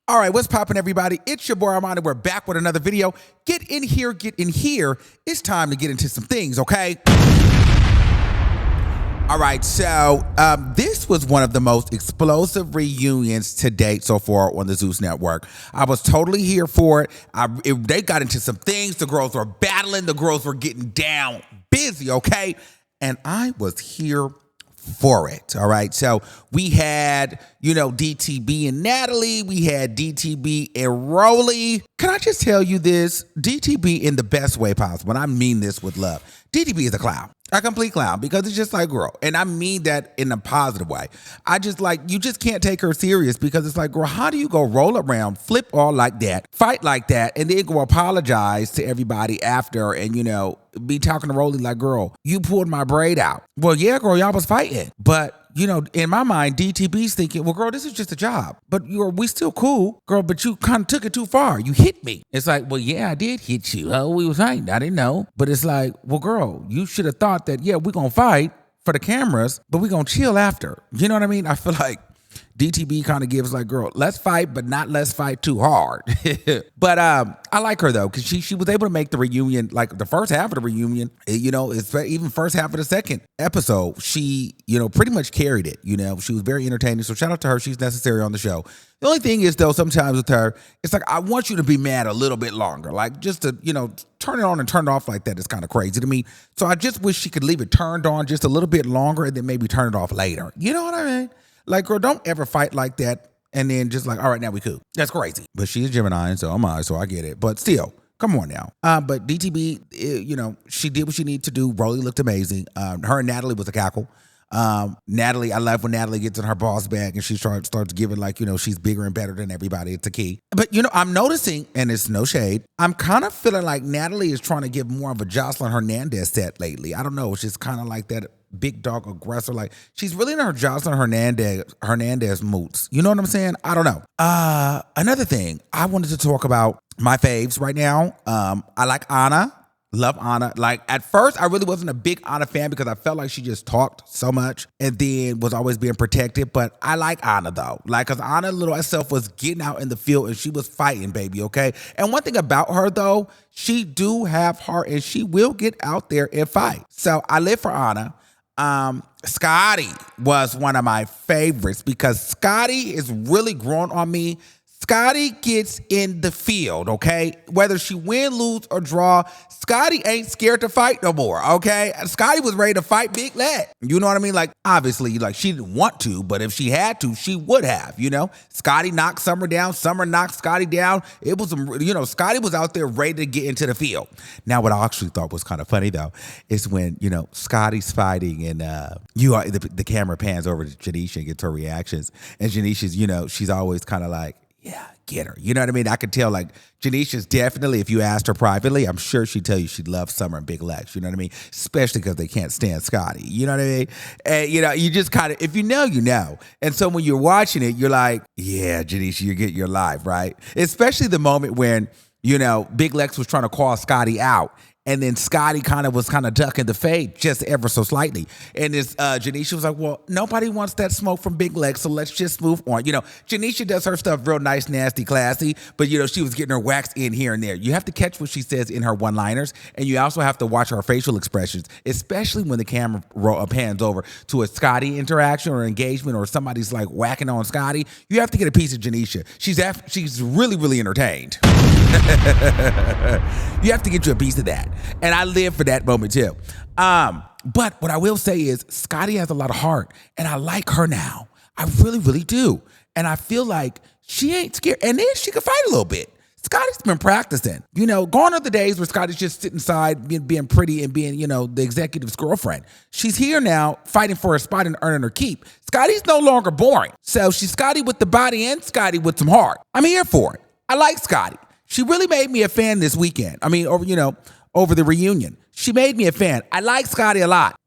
All right, what's poppin', everybody? It's your boy Armon, and we're back with another video. Get in here, get in here. It's time to get into some things, okay? All right, so this was one of the most explosive reunions to date so far on the Zeus Network. I was totally here for it. They got into some things. The girls were battling. The girls were getting down busy, okay? And I was here for it, all right? So we had, DTB and Natalie. We had DTB and Rolly. Can I just tell you this? DTB in the best way possible, and I mean this with love. DTB is a clown. A complete clown, because it's just like, girl, and I mean that in a positive way. I just you just can't take her serious, because it's like, girl, how do you go roll around, flip all like that, fight like that, and then go apologize to everybody after and, be talking to Rolly like, girl, you pulled my braid out. Well, yeah, girl, y'all was fighting. But, in my mind, DTB's thinking, well, girl, this is just a job. But we still cool, girl, but you kind of took it too far. You hit me. It's like, well, yeah, I did hit you. Oh, we was fighting. I didn't know. But it's like, well, girl, you should have thought that, yeah, we're going to fight for the cameras, but we're going to chill after. You know what I mean? I feel like DTB kind of gives like, girl, let's fight, but not let's fight too hard. But I like her, though, because she was able to make the reunion, like the first half of the reunion, it's even first half of the second episode, she, pretty much carried it. She was very entertaining. So shout out to her. She's necessary on the show. The only thing is, though, sometimes with her, it's like, I want you to be mad a little bit longer. Like, just to, turn it on and turn it off like that is kind of crazy to me. So I just wish she could leave it turned on just a little bit longer and then maybe turn it off later. You know what I mean? Like, girl, don't ever fight like that and then just like, all right, now we cool. That's crazy. But she's Gemini, and so am I, so I get it. But still, come on now. But DTB, she did what she needed to do. Rolly looked amazing. Her and Natalie was a cackle. Natalie, I love when Natalie gets in her boss bag and she starts giving like, she's bigger and better than everybody. It's a key. But, I'm noticing, and it's no shade, I'm kind of feeling like Natalie is trying to give more of a Jocelyn Hernandez set lately. I don't know. It's just kind of like that big dog aggressor. Like, she's really in her Jocelyn Hernandez moods. You know what I'm saying? I don't know. Another thing, I wanted to talk about my faves right now. I like Anna. Love Anna. Like, at first, I really wasn't a big Anna fan because I felt like she just talked so much and then was always being protected. But I like Anna, though. Like, because Anna little herself was getting out in the field and she was fighting, baby, okay? And one thing about her, though, she do have heart and she will get out there and fight. So I live for Anna. Scotty was one of my favorites because Scotty is really growing on me. Scotty gets in the field, okay? Whether she win, lose, or draw, Scotty ain't scared to fight no more, okay? Scotty was ready to fight Big Lex. You know what I mean? Like, obviously, like, she didn't want to, but if she had to, she would have, Scotty knocked Summer down. Summer knocked Scotty down. It was, Scotty was out there ready to get into the field. Now, what I actually thought was kind of funny, though, is when, Scotty's fighting and the camera pans over to Janisha and gets her reactions. And Janisha's, she's always kind of like, yeah, get her. You know what I mean? I could tell, like, Janisha's definitely, if you asked her privately, I'm sure she'd tell you she loves Summer and Big Lex. You know what I mean? Especially because they can't stand Scotty. You know what I mean? And, you just kind of, if you know, you know. And so when you're watching it, you're like, yeah, Janisha, you're getting your life, right? Especially the moment when, Big Lex was trying to call Scotty out. And then Scotty was ducking the fade just ever so slightly. And this Janisha was like, well, nobody wants that smoke from Big Lex, so let's just move on. Janisha does her stuff real nice, nasty, classy, but, she was getting her wax in here and there. You have to catch what she says in her one-liners, and you also have to watch her facial expressions, especially when the camera pans over to a Scotty interaction or engagement or somebody's, like, whacking on Scotty. You have to get a piece of Janisha. She's really, really entertained. You have to get you a piece of that. And I live for that moment too. But what I will say is Scotty has a lot of heart and I like her now. I really, really do. And I feel like she ain't scared. And then she can fight a little bit. Scotty's been practicing. Gone are the days where Scotty's just sitting inside being pretty and being, the executive's girlfriend. She's here now fighting for a spot and earning her keep. Scotty's no longer boring. So she's Scotty with the body and Scotty with some heart. I'm here for it. I like Scotty. She really made me a fan this weekend. I mean, over the reunion. She made me a fan. I like Scotty a lot.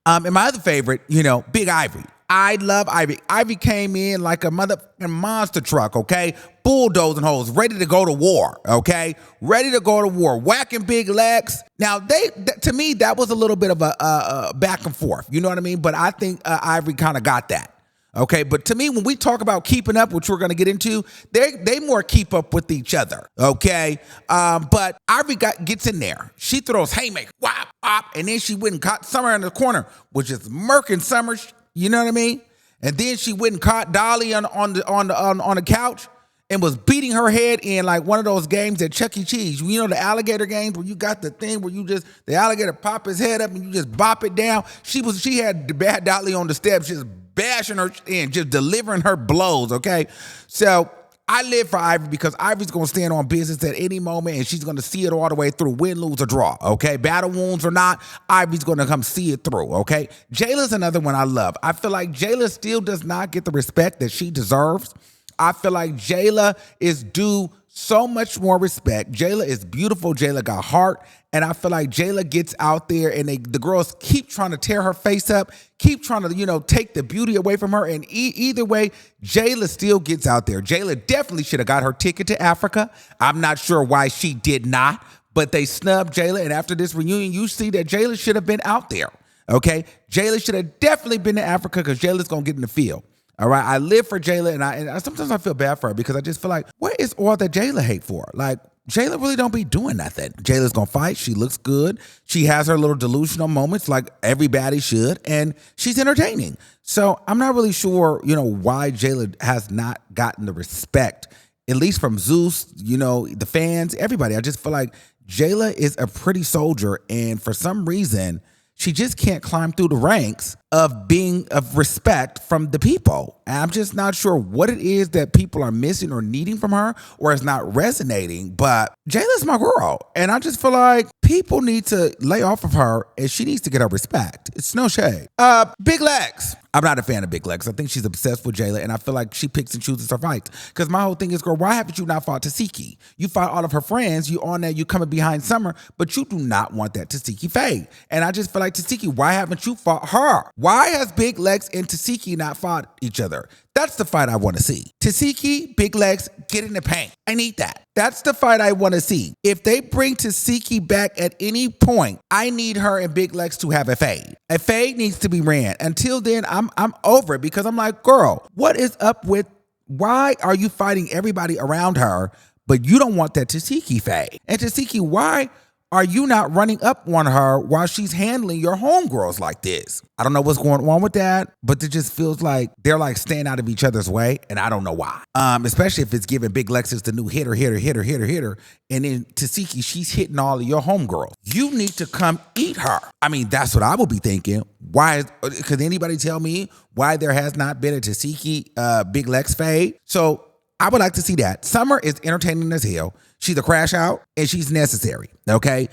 And my other favorite, Big Ivory. I love Ivy. Ivy came in like a motherfucking monster truck, okay? Bulldozing hoes, ready to go to war, okay? Ready to go to war, whacking Big Lex. Now, to me, that was a little bit of a back and forth, you know what I mean? But I think Ivory kind of got that. Okay, but to me, when we talk about keeping up, which we're going to get into, they more keep up with each other. Okay, but Ivory gets in there. She throws haymaker, whop, whop, and then she went and caught Summer in the corner, which is murking Summer. You know what I mean? And then she went and caught Dolly on the couch and was beating her head in like one of those games at Chuck E. Cheese. You know, the alligator games where you got the thing where the alligator pop his head up and you just bop it down. She had the Bad Dolly on the steps, just bashing her in, just delivering her blows, okay? So I live for Ivory because Ivory's going to stand on business at any moment, and she's going to see it all the way through, win, lose, or draw, okay? Battle wounds or not, Ivory's going to come see it through, okay? Jayla's another one I love. I feel like Jayla still does not get the respect that she deserves. I feel like Jayla is due so much more respect. Jayla is beautiful. Jayla got heart. And I feel like Jayla gets out there and the girls keep trying to tear her face up, keep trying to, take the beauty away from her. And either way, Jayla still gets out there. Jayla definitely should have got her ticket to Africa. I'm not sure why she did not, but they snubbed Jayla. And after this reunion, you see that Jayla should have been out there. Okay? Jayla should have definitely been to Africa because Jayla's going to get in the field. All right, I live for Jayla, and I sometimes I feel bad for her because I just feel like, what is all that Jayla hate for? Like, Jayla really don't be doing nothing. Jayla's gonna fight. She looks good. She has her little delusional moments like everybody should, and she's entertaining. So I'm not really sure, why Jayla has not gotten the respect, at least from Zeus, the fans, everybody. I just feel like Jayla is a pretty soldier, and for some reason, she just can't climb through the ranks of respect from the people. And I'm just not sure what it is that people are missing or needing from her, or it's not resonating. But Jayla's my girl. And I just feel like people need to lay off of her and she needs to get her respect. It's no shade. Big Lex. I'm not a fan of Big Lex. I think she's obsessed with Jayla, and I feel like she picks and chooses her fights. Because my whole thing is, girl, why haven't you not fought Tesehki? You fought all of her friends. You on there, you coming behind Summer, but you do not want that Tesehki fade. And I just feel like, Tesehki, why haven't you fought her? Why has Big Lex and Tesehki not fought each other? That's the fight I want to see. Tesehki, Big Lex, get in the paint. I need that. That's the fight I want to see. If they bring Tesehki back at any point, I need her and Big Lex to have a fade. A fade needs to be ran. Until then, I'm over it because I'm like, girl, what is up with, why are you fighting everybody around her, but you don't want that Tesehki fade? And Tesehki, why are you not running up on her while she's handling your homegirls like this? I don't know what's going on with that, but it just feels like they're like staying out of each other's way, and I don't know why. Especially if it's giving Big Lex is the new hitter, and then Tesehki, she's hitting all of your homegirls. You need to come eat her. I mean, that's what I would be thinking. Why? Could anybody tell me why there has not been a Tesehki Big Lex fade? So I would like to see that. Summer is entertaining as hell. She's a crash out, and she's necessary, okay?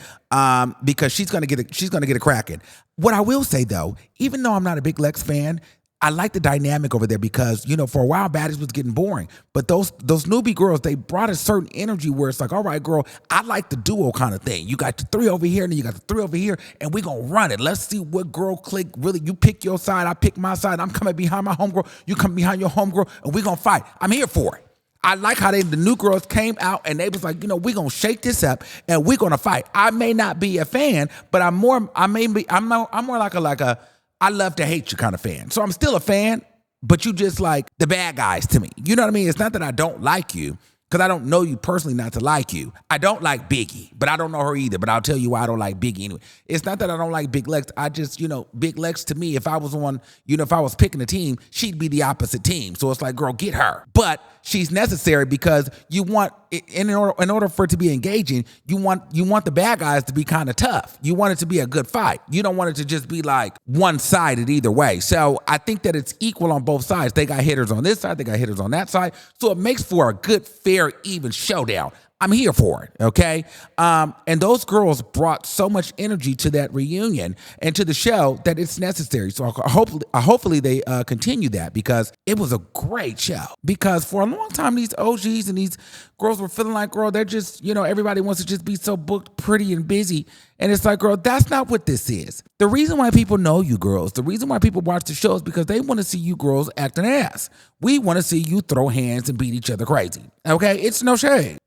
Because she's gonna get a cracking. What I will say though, even though I'm not a Big Lex fan, I like the dynamic over there because, for a while, Baddies was getting boring. But those newbie girls, they brought a certain energy where it's like, all right, girl, I like the duo kind of thing. You got the three over here, and then you got the three over here, and we gonna run it. Let's see what girl click. Really, you pick your side, I pick my side. I'm coming behind my homegirl, you come behind your homegirl, and we gonna fight. I'm here for it. I like how the new girls came out and they was like, we're gonna shake this up and we're gonna fight. I may not be a fan, but I'm more like a I love to hate you kind of fan. So I'm still a fan, but you just like the bad guys to me. You know what I mean? It's not that I don't like you, because I don't know you personally not to like you. I don't like Biggie, but I don't know her either. But I'll tell you why I don't like Biggie anyway. It's not that I don't like Big Lex. I just, Big Lex to me, if I was on, if I was picking a team, she'd be the opposite team. So it's like, girl, get her. But she's necessary because you want, in order for it to be engaging, you want the bad guys to be kind of tough. You want it to be a good fight. You don't want it to just be like one-sided either way. So I think that it's equal on both sides. They got hitters on this side, they got hitters on that side. So it makes for a good, fair, even showdown. I'm here for it, okay? And those girls brought so much energy to that reunion and to the show that it's necessary. So hopefully they continue that because it was a great show. Because for a long time, these OGs and these girls were feeling like, girl, they're just, everybody wants to just be so booked, pretty, and busy. And it's like, girl, that's not what this is. The reason why people know you girls, the reason why people watch the show is because they want to see you girls acting ass. We want to see you throw hands and beat each other crazy, okay? It's no shade.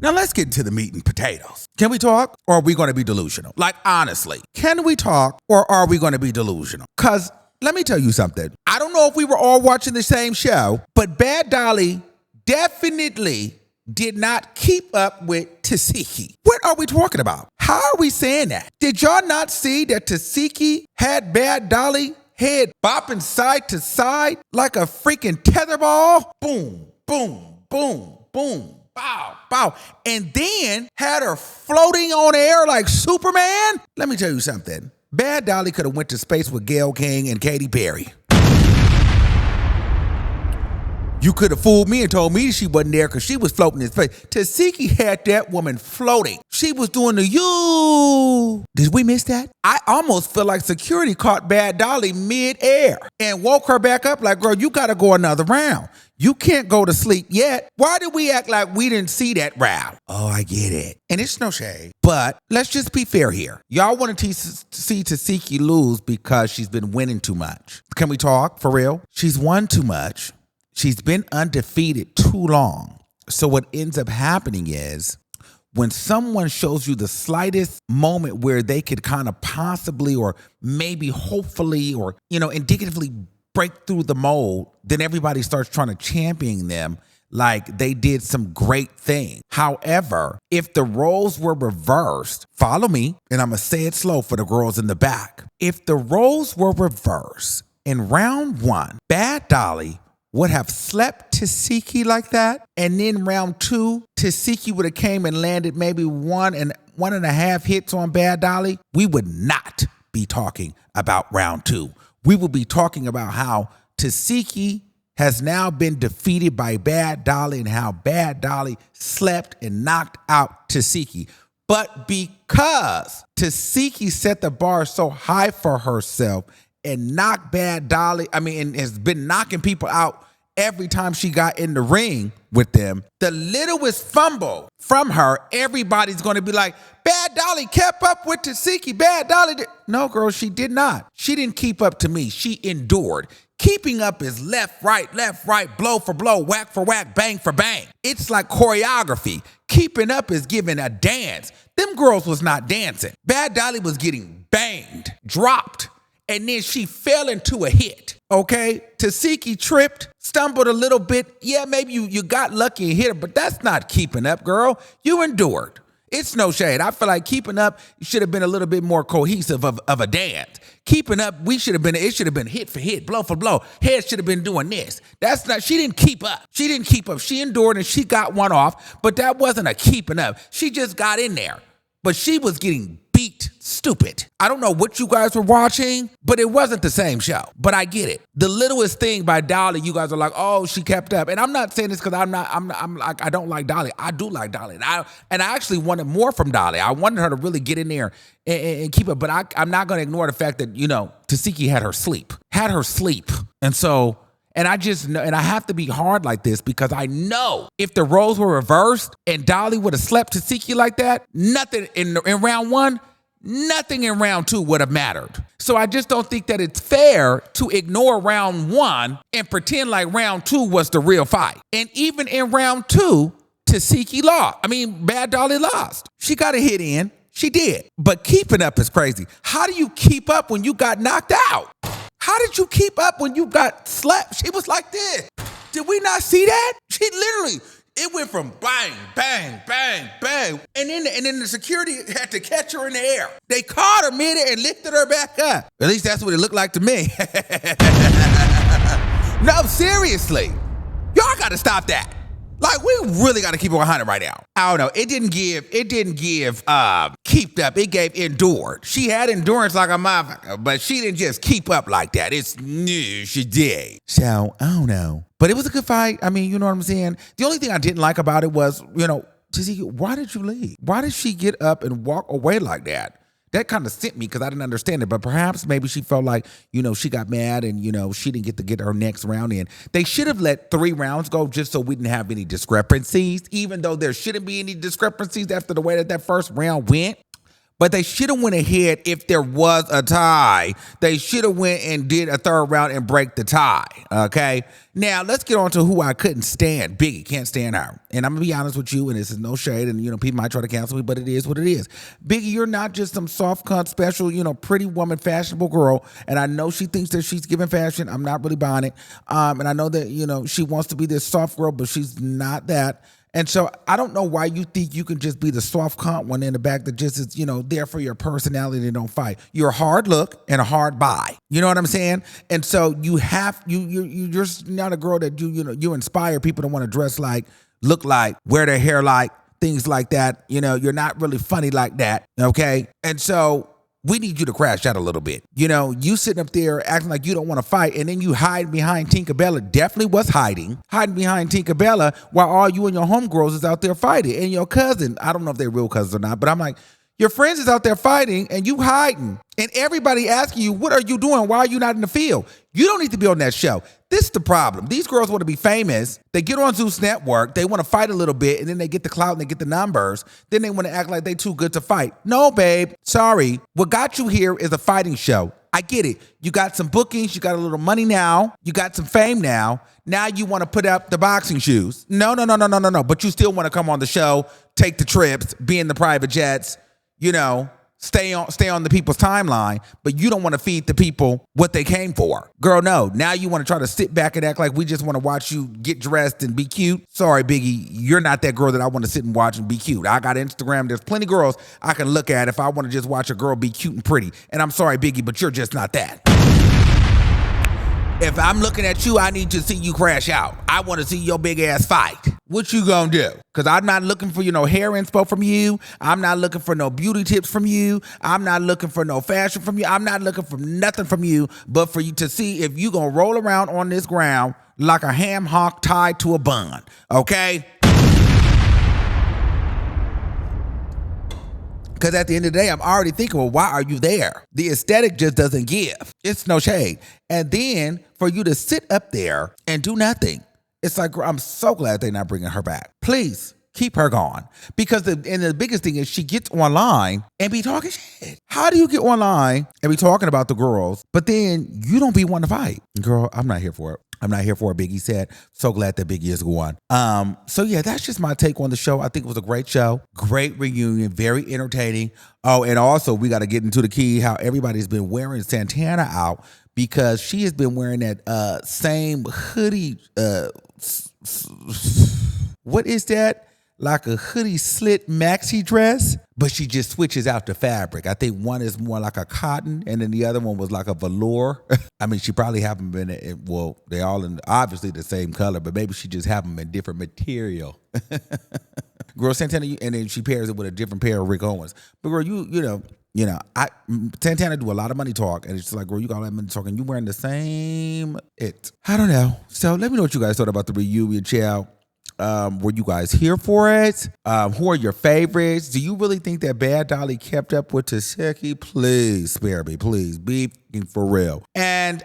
Now let's get into the meat and potatoes. Can we talk or are we going to be delusional? Like, honestly, can we talk or are we going to be delusional? Because let me tell you something. I don't know if we were all watching the same show, but Bad Dolly definitely did not keep up with Tesehki. What are we talking about? How are we saying that? Did y'all not see that Tesehki had Bad Dolly head bopping side to side like a freaking tetherball? Boom, boom, boom, boom, bow, bow. And then had her floating on air like Superman? Let me tell you something. Bad Dolly could have went to space with Gayle King and Katy Perry. You could have fooled me and told me she wasn't there because she was floating in space. Tesehki had that woman floating. She was doing the you. Did we miss that? I almost feel like security caught Bad Dolly mid-air and woke her back up like, girl, you got to go another round. You can't go to sleep yet. Why did we act like we didn't see that round? Oh, I get it. And it's no shade. But let's just be fair here. Y'all want to see Tesehki lose because she's been winning too much. Can we talk for real? She's won too much. She's been undefeated too long. So what ends up happening is when someone shows you the slightest moment where they could kind of possibly or maybe hopefully or, indicatively break through the mold, then everybody starts trying to champion them like they did some great thing. However, if the roles were reversed, follow me, and I'm going to say it slow for the girls in the back. If the roles were reversed in round 1, Bad Dolly would have slept Tesehki like that, and then round 2, Tesehki would have came and landed maybe 1.5 hits on Bad Dolly, we would not be talking about round 2. We would be talking about how Tesehki has now been defeated by Bad Dolly and how Bad Dolly slept and knocked out Tesehki. But because Tesehki set the bar so high for herself and knocked Bad Dolly, and has been knocking people out every time she got in the ring with them, the littlest fumble from her, everybody's going to be like, Bad Dolly kept up with Tesehki. Bad Dolly did. No, girl, she did not. She didn't keep up to me. She endured. Keeping up is left, right, blow for blow, whack for whack, bang for bang. It's like choreography. Keeping up is giving a dance. Them girls was not dancing. Bad Dolly was getting banged, dropped, and then she fell into a hit, okay? Tesehki tripped, stumbled a little bit. Yeah, maybe you got lucky and hit her, but that's not keeping up, girl. You endured. It's no shade. I feel like keeping up should have been a little bit more cohesive of a dance. Keeping up, it should have been hit for hit, blow for blow. Head should have been doing this. She didn't keep up. She didn't keep up. She endured and she got one off, but that wasn't a keeping up. She just got in there, but she was getting beat stupid. I don't know what you guys were watching, but it wasn't the same show. But I get it. The littlest thing by Dolly, you guys are like, oh, she kept up. And I'm not saying this because I'm like, I don't like Dolly. I do like Dolly. And I actually wanted more from Dolly. I wanted her to really get in there and keep it. But I'm not going to ignore the fact that, Tesehki had her sleep. And so, and I just know, and I have to be hard like this because I know if the roles were reversed and Dolly would have slept Tesehki like that, nothing in round 1, nothing in round 2 would have mattered. So I just don't think that it's fair to ignore round 1 and pretend like round 2 was the real fight. And even in round 2, Tesehki lost. Bad Dolly lost. She got a hit in. She did. But keeping up is crazy. How do you keep up when you got knocked out? How did you keep up when you got slapped? She was like this. Did we not see that? She literally, it went from bang, bang, bang, bang. And then the security had to catch her in the air. They caught her mid-air and lifted her back up. At least that's what it looked like to me. No, seriously. Y'all got to stop that. Like, we really got to keep it 100 right now. I don't know. It didn't give keeped up. It gave endured. She had endurance like a motherfucker, but she didn't just keep up like that. She did. So, I don't know. But it was a good fight. You know what I'm saying? The only thing I didn't like about it was, Tesehki, why did you leave? Why did she get up and walk away like that? That kind of sent me because I didn't understand it. But perhaps maybe she felt like, she got mad and, she didn't get to get her next round in. They should have let 3 rounds go just so we didn't have any discrepancies, even though there shouldn't be any discrepancies after the way that first round went. But they should have went ahead if there was a tie. They should have went and did a third round and break the tie, okay? Now, let's get on to who I couldn't stand. Biggie, can't stand her. And I'm going to be honest with you, and this is no shade, and, people might try to cancel me, but it is what it is. Biggie, you're not just some soft cunt, special, pretty woman, fashionable girl, and I know she thinks that she's giving fashion. I'm not really buying it. And I know that, she wants to be this soft girl, but she's not that. And so I don't know why you think you can just be the soft cunt one in the back that just is, there for your personality and don't fight. You're a hard look and a hard buy. You know what I'm saying? And so you're not a girl that you inspire people to want to dress like, look like, wear their hair like, things like that. You're not really funny like that. Okay. And so we need you to crash out a little bit. You sitting up there acting like you don't want to fight, and then you hide behind Tinkerbella. Definitely was hiding behind Tinkerbella while all you and your homegirls is out there fighting. And your cousin, I don't know if they're real cousins or not, but I'm like, your friends is out there fighting and you hiding. And everybody asking you, what are you doing? Why are you not in the field? You don't need to be on that show. This is the problem. These girls want to be famous. They get on Zeus Network. They want to fight a little bit, and then they get the clout and they get the numbers. Then they want to act like they too good to fight. No, babe. Sorry. What got you here is a fighting show. I get it. You got some bookings. You got a little money now. You got some fame now. Now you want to put up the boxing shoes. No. But you still want to come on the show, take the trips, be in the private jets, stay on the people's timeline, but you don't want to feed the people what they came for. Girl, no. Now you want to try to sit back and act like we just want to watch you get dressed and be cute. Sorry, Biggie, you're not that girl that I want to sit and watch and be cute. I got Instagram. There's plenty of girls I can look at if I want to just watch a girl be cute and pretty. And I'm sorry, Biggie, but you're just not that. If I'm looking at you, I need to see you crash out. I want to see your big ass fight. What you gonna do? Because I'm not looking for hair inspo from you. I'm not looking for no beauty tips from you. I'm not looking for no fashion from you. I'm not looking for nothing from you but for you to see if you gonna roll around on this ground like a ham hock tied to a bun. Okay? Because at the end of the day, I'm already thinking, well, why are you there? The aesthetic just doesn't give. It's no shade. And then for you to sit up there and do nothing, it's like, I'm so glad they're not bringing her back. Please keep her gone. Because the biggest thing is she gets online and be talking shit. How do you get online and be talking about the girls, but then you don't be one to fight? Girl, I'm not here for it. I'm not here for it, Biggie said. So glad that Biggie is gone. So yeah, that's just my take on the show. I think it was a great show. Great reunion. Very entertaining. Oh, and also we got to get into the key, how everybody's been wearing Santana out because she has been wearing that same hoodie. What is that? Like a hoodie slit maxi dress, but she just switches out the fabric. I think one is more like a cotton, and then the other one was like a velour. I mean, she probably haven't been, well, they all in obviously the same color, but maybe she just have them in different material. Girl, Santana, and then she pairs it with a different pair of Rick Owens. But girl, Santana do a lot of money talk, and it's just like, girl, you got all that money talk, and you wearing the same it. I don't know. So let me know what you guys thought about the reunion, child. Were you guys here for it? Who are your favorites? Do you really think that Bad Dolly kept up with Tesehki? Please spare me, please. Be for real. And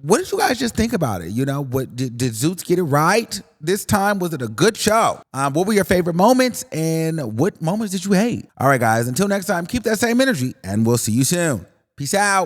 what did you guys just think about it? What did Zeus get it right this time? Was it a good show? What were your favorite moments, and what moments did you hate? All right, guys. Until next time, keep that same energy, and we'll see you soon. Peace out.